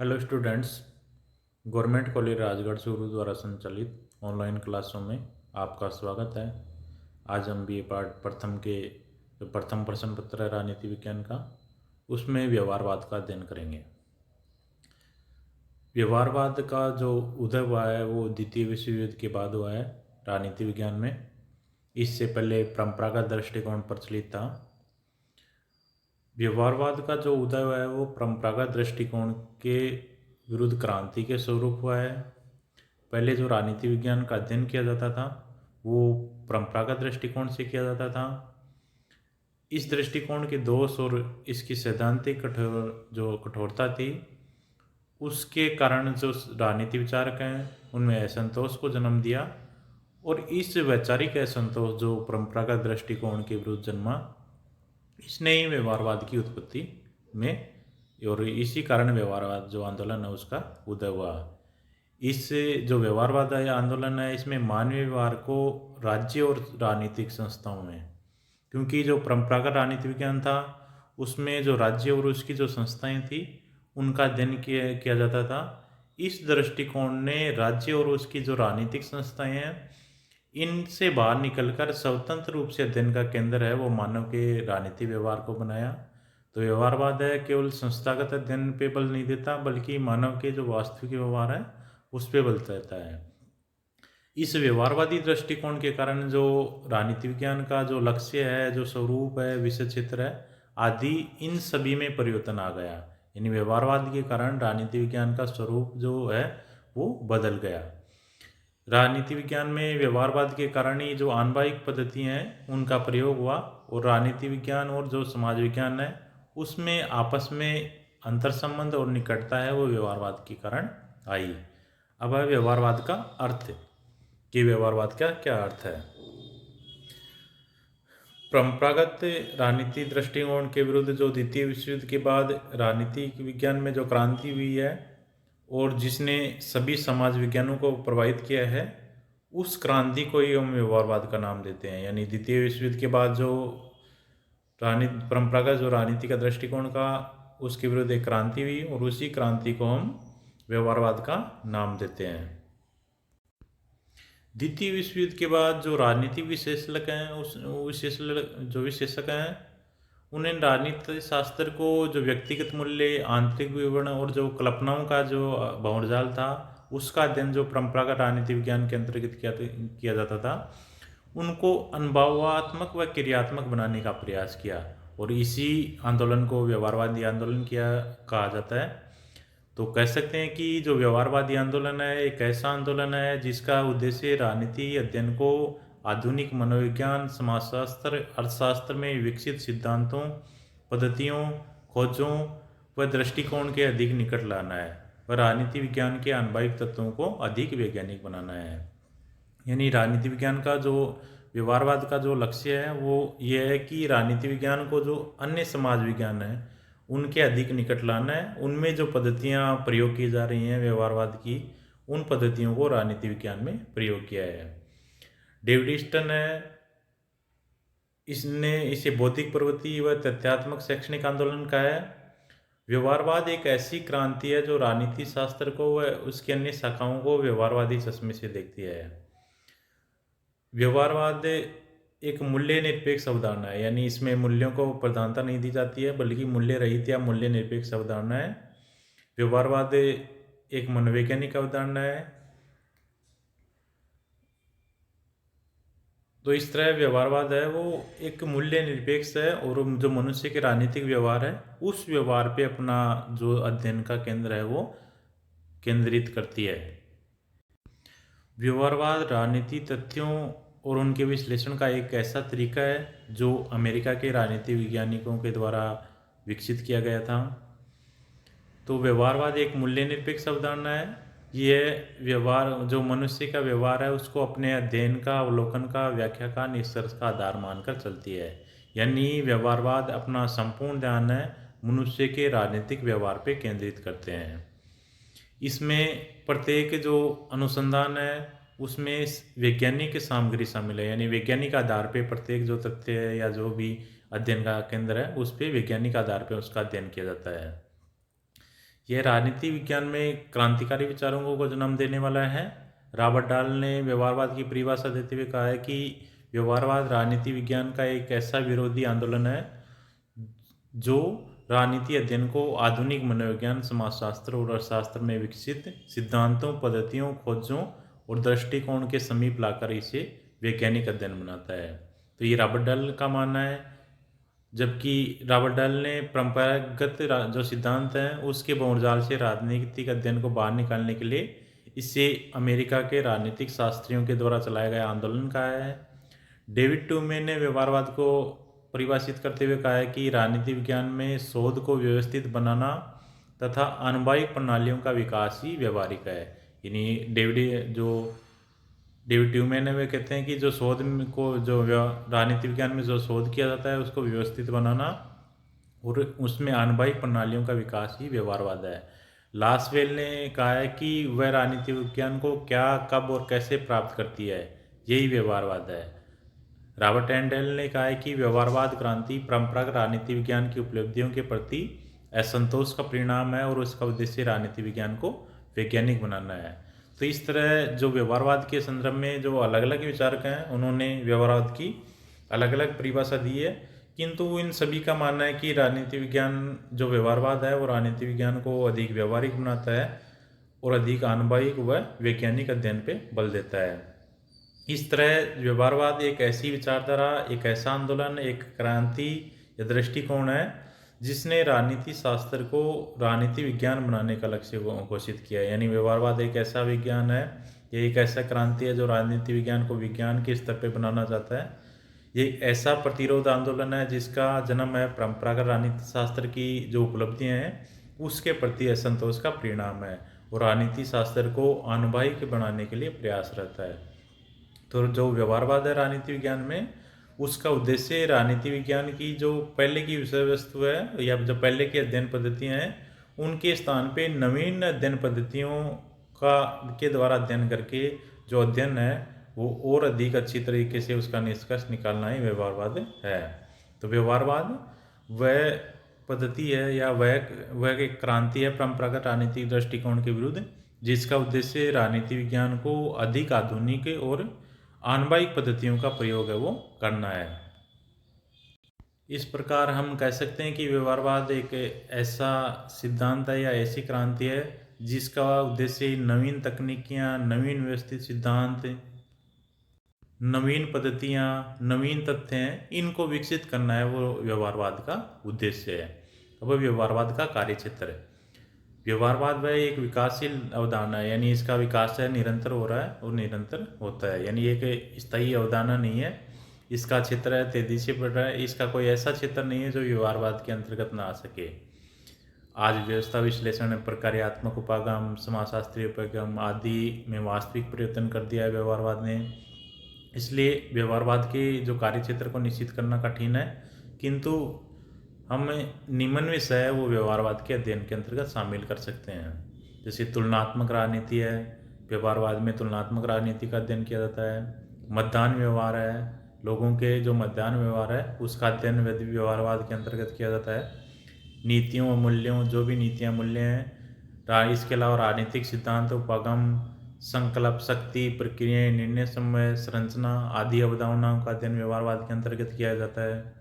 Hello students. Government college Rajgarh Churu द्वारा संचालित online क्लासों में आपका स्वागत है। आज हम बी ए पार्ट प्रथम के जो प्रथम प्रश्न पत्र है राजनीति विज्ञान का, उसमें व्यवहारवाद का अध्ययन करेंगे। व्यवहारवाद का जो उदय हुआ है वो द्वितीय विश्व युद्ध के बाद हुआ है राजनीति विज्ञान में। इससे पहले परंपरागत दृष्टिकोण प्रचलित था। व्यवहारवाद का जो उदय हुआ है वो परंपरागत दृष्टिकोण के विरुद्ध क्रांति के स्वरूप हुआ है। पहले जो राजनीति विज्ञान का अध्ययन किया जाता था वो परंपरागत दृष्टिकोण से किया जाता था। इस दृष्टिकोण के दोष और इसकी सैद्धांतिक कठोरता थी, उसके कारण जो राजनीति विचारक हैं उनमें असंतोष को जन्म दिया। और इस वैचारिक असंतोष जो परंपरागत दृष्टिकोण के विरुद्ध जन्मा, इसने ही व्यवहारवाद की उत्पत्ति में और इसी कारण व्यवहारवाद जो आंदोलन है उसका उदय हुआ। इस जो व्यवहारवाद आंदोलन है इसमें मानवीय व्यवहार को राज्य और राजनीतिक संस्थाओं में, क्योंकि जो परंपरागत राजनीति विज्ञान था उसमें जो राज्य और उसकी जो संस्थाएं थी उनका अध्ययन किया जाता था। इस दृष्टिकोण ने राज्य और उसकी जो राजनीतिक संस्थाएं हैं इनसे बाहर निकलकर स्वतंत्र रूप से अध्ययन का केंद्र है वो मानव के राजनीतिक व्यवहार को बनाया। तो व्यवहारवाद है केवल संस्थागत अध्ययन पे बल नहीं देता बल्कि मानव के जो वास्तविक व्यवहार है उस पर बल देता है। इस व्यवहारवादी दृष्टिकोण के कारण जो राजनीति विज्ञान का जो लक्ष्य है, जो स्वरूप है, विषय क्षेत्र है आदि, इन सभी में परिवर्तन आ गया। यानी व्यवहारवाद के कारण राजनीति विज्ञान का स्वरूप जो है वो बदल गया। राजनीति विज्ञान में व्यवहारवाद के कारण ही जो आनुभविक पद्धतियाँ हैं उनका प्रयोग हुआ और राजनीति विज्ञान और जो समाज विज्ञान है उसमें आपस में अंतर संबंध और निकटता है वो व्यवहारवाद के कारण आई। अब है व्यवहारवाद का अर्थ कि व्यवहारवाद का क्या अर्थ है। परंपरागत राजनीति दृष्टिकोण के विरुद्ध जो द्वितीय विश्व युद्ध के बाद राजनीति विज्ञान में जो क्रांति हुई है और जिसने सभी समाज विज्ञानों को प्रभावित किया है, उस क्रांति को ही हम व्यवहारवाद का नाम देते हैं। यानी द्वितीय विश्व युद्ध के बाद जो परंपरागत जो राजनीति का दृष्टिकोण का उसके विरुद्ध एक क्रांति हुई और उसी क्रांति को हम व्यवहारवाद का नाम देते हैं। द्वितीय विश्व युद्ध के बाद जो राजनीतिक विशेषज्ञ हैं जो विशेषज्ञ हैं उन्हें राजनीति शास्त्र को जो व्यक्तिगत मूल्य, आंतरिक विवरण और जो कल्पनाओं का जो भंवरजाल था उसका अध्ययन जो परंपरागत राजनीति विज्ञान के अंतर्गत किया जाता था, उनको अनुभवात्मक व क्रियात्मक बनाने का प्रयास किया और इसी आंदोलन को व्यवहारवादी आंदोलन कहा जाता है। तो कह सकते हैं कि जो व्यवहारवादी आंदोलन है एक ऐसा आंदोलन है जिसका उद्देश्य राजनीति अध्ययन को आधुनिक मनोविज्ञान, समाजशास्त्र, अर्थशास्त्र में विकसित सिद्धांतों, पद्धतियों, खोजों व दृष्टिकोण के अधिक निकट लाना है व राजनीति विज्ञान के अनुभविक तत्वों को अधिक वैज्ञानिक बनाना है। यानी राजनीति विज्ञान का जो व्यवहारवाद का जो लक्ष्य है वो ये है कि राजनीति विज्ञान को जो अन्य समाज विज्ञान है उनके अधिक निकट लाना है। उनमें जो पद्धतियाँ प्रयोग की जा रही हैं व्यवहारवाद की, उन पद्धतियों को राजनीति विज्ञान में प्रयोग किया है। डेविड ईस्टन है, इसने इसे बौद्धिक प्रवृत्ति व तथ्यात्मक शैक्षणिक आंदोलन का है। व्यवहारवाद एक ऐसी क्रांति है जो राजनीति शास्त्र को व उसकी अन्य शाखाओं को व्यवहारवादी चश्मे से देखती है। व्यवहारवाद एक मूल्य निरपेक्ष अवधारणा है, यानी इसमें मूल्यों को प्रधानता नहीं दी जाती है बल्कि मूल्य रहित या मूल्य निरपेक्ष अवधारणा है। व्यवहारवाद एक मनोवैज्ञानिक अवधारणा है। तो इस तरह व्यवहारवाद है वो एक मूल्य निरपेक्ष है और जो मनुष्य के राजनीतिक व्यवहार है उस व्यवहार पे अपना जो अध्ययन का केंद्र है वो केंद्रित करती है। व्यवहारवाद राजनीति तथ्यों और उनके विश्लेषण का एक ऐसा तरीका है जो अमेरिका के राजनीति वैज्ञानिकों के द्वारा विकसित किया गया था। तो व्यवहारवाद एक मूल्य निरपेक्ष अवधारणा है। यह व्यवहार जो मनुष्य का व्यवहार है उसको अपने अध्ययन का, अवलोकन का, व्याख्या का, निष्कर्ष का आधार मानकर चलती है। यानी व्यवहारवाद अपना संपूर्ण ध्यान है मनुष्य के राजनीतिक व्यवहार पे केंद्रित करते हैं। इसमें प्रत्येक जो अनुसंधान है उसमें वैज्ञानिक सामग्री शामिल है, यानी वैज्ञानिक आधार पे प्रत्येक जो तथ्य है या जो भी अध्ययन का केंद्र है उस पर वैज्ञानिक आधार पे उसका अध्ययन किया जाता है। यह राजनीति विज्ञान में क्रांतिकारी विचारों को जन्म देने वाला है। रॉबर्ट डाल ने व्यवहारवाद की परिभाषा देते हुए कहा है कि व्यवहारवाद राजनीति विज्ञान का एक ऐसा विरोधी आंदोलन है जो राजनीति अध्ययन को आधुनिक मनोविज्ञान, समाजशास्त्र और अर्थशास्त्र में विकसित सिद्धांतों, पद्धतियों, खोजों और दृष्टिकोण के समीप लाकर इसे वैज्ञानिक अध्ययन बनाता है। तो ये रॉबर्ट डाल का मानना है। जबकि रॉबर्ट डाल ने परंपरागत जो सिद्धांत हैं उसके भंवरजाल से राजनीतिक अध्ययन को बाहर निकालने के लिए इसे अमेरिका के राजनीतिक शास्त्रियों के द्वारा चलाया गया आंदोलन कहा है। डेविड ट्यूमे ने व्यवहारवाद को परिभाषित करते हुए कहा है कि राजनीति विज्ञान में शोध को व्यवस्थित बनाना तथा आनुवांशिक प्रणालियों का विकास ही व्यवहारिक है। यानी डेविड ट्यूमे ने वे कहते हैं कि जो शोध को जो राजनीति विज्ञान में जो शोध किया जाता है उसको व्यवस्थित बनाना और उसमें आनुवांशिक प्रणालियों का विकास ही व्यवहारवाद है। लासवेल ने कहा है कि वह राजनीति विज्ञान को क्या, कब और कैसे प्राप्त करती है, यही व्यवहारवाद है। रॉबर्ट एंडेल ने कहा है कि व्यवहारवाद क्रांति परंपरागत राजनीति विज्ञान की उपलब्धियों के प्रति असंतोष का परिणाम है और उसका उद्देश्य राजनीति विज्ञान को वैज्ञानिक बनाना है। तो इस तरह जो व्यवहारवाद के संदर्भ में जो अलग अलग विचारक हैं उन्होंने व्यवहारवाद की अलग अलग परिभाषा दी है, किंतु इन सभी का मानना है कि राजनीति विज्ञान जो व्यवहारवाद है वो राजनीति विज्ञान को अधिक व्यवहारिक बनाता है और अधिक आनुवांशिक व वैज्ञानिक अध्ययन पे बल देता है। इस तरह व्यवहारवाद एक ऐसी विचारधारा, एक ऐसा आंदोलन, एक क्रांति या दृष्टिकोण है जिसने राजनीति शास्त्र को राजनीति विज्ञान बनाने का लक्ष्य घोषित किया है। यानी व्यवहारवाद एक ऐसा विज्ञान है, ये एक ऐसा क्रांति है जो राजनीति विज्ञान को विज्ञान के स्तर पर बनाना चाहता है। ये एक ऐसा प्रतिरोध आंदोलन है जिसका जन्म है परंपरागत राजनीति शास्त्र की जो उपलब्धियां हैं उसके प्रति असंतोष का परिणाम है और राजनीति शास्त्र को आनुवांशिक बनाने के लिए प्रयास रहता है। तो जो व्यवहारवाद है राजनीति विज्ञान में, उसका उद्देश्य राजनीति विज्ञान की जो पहले की विषय वस्तु है या जो पहले की अध्ययन पद्धतियाँ हैं उनके स्थान पे नवीन अध्ययन पद्धतियों के द्वारा अध्ययन करके जो अध्ययन है वो और अधिक अच्छी तरीके से उसका निष्कर्ष निकालना ही व्यवहारवाद है। तो व्यवहारवाद वह पद्धति है या वह एक क्रांति है परंपरागत राजनीतिक दृष्टिकोण के विरुद्ध जिसका उद्देश्य राजनीति विज्ञान को अधिक आधुनिक और आनुवांशिक पद्धतियों का प्रयोग है वो करना है। इस प्रकार हम कह सकते हैं कि व्यवहारवाद एक ऐसा सिद्धांत है या ऐसी क्रांति है जिसका उद्देश्य नवीन तकनीकियाँ, नवीन व्यवस्थित सिद्धांत, नवीन पद्धतियाँ, नवीन तथ्य हैं, इनको विकसित करना है, वो व्यवहारवाद का उद्देश्य है। अब व्यवहारवाद का कार्यक्षेत्र है। व्यवहारवाद वह एक विकासशील अवधारणा है, यानी इसका विकास है निरंतर हो रहा है और निरंतर होता है, यानी एक स्थायी अवधारणा नहीं है। इसका क्षेत्र है तेजी से बढ़ रहा है। इसका कोई ऐसा क्षेत्र नहीं है जो व्यवहारवाद के अंतर्गत ना आ सके। आज व्यवस्था विश्लेषण, प्रक्रियात्मक उपागम, समाजशास्त्रीय उपागम आदि में वास्तविक परिवर्तन कर दिया है व्यवहारवाद ने। इसलिए व्यवहारवाद के जो कार्यक्षेत्र को निश्चित करना कठिन है, किंतु हम निम्न विषय है वो व्यवहारवाद के अध्ययन के अंतर्गत शामिल कर सकते हैं। जैसे तुलनात्मक राजनीति है, व्यवहारवाद में तुलनात्मक राजनीति का अध्ययन किया जाता है। मतदान व्यवहार है, लोगों के जो मतदान व्यवहार है उसका अध्ययन व्यवहारवाद के अंतर्गत किया जाता है। नीतियों और मूल्यों, जो भी नीतियाँ मूल्य हैं, इसके अलावा राजनीतिक सिद्धांत, उपागम, संकल्प, शक्ति, प्रक्रियाएं, निर्णय समय, संरचना आदि अवधारणाओं का अध्ययन व्यवहारवाद के अंतर्गत किया जाता है।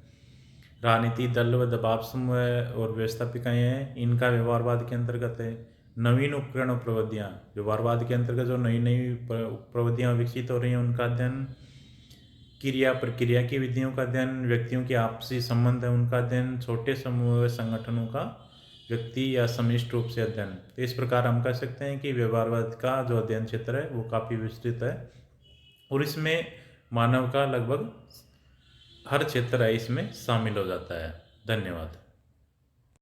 राजनीति दल व दबाव समूह और व्यवस्थापिकाएँ हैं, इनका व्यवहारवाद के अंतर्गत है। नवीन उपकरण और प्रविधियाँ, व्यवहारवाद के अंतर्गत जो नई नई प्रविधियाँ विकसित हो रही हैं उनका अध्ययन। क्रिया प्रक्रिया की विधियों का अध्ययन, व्यक्तियों के आपसी संबंध है उनका अध्ययन, छोटे समूह संगठनों का व्यक्ति या समिष्ट रूप से अध्ययन। तो इस प्रकार हम कह सकते हैं कि व्यवहारवाद का जो अध्ययन क्षेत्र है वो काफ़ी विस्तृत है और इसमें मानव का लगभग हर क्षेत्र है इसमें शामिल हो जाता है। धन्यवाद।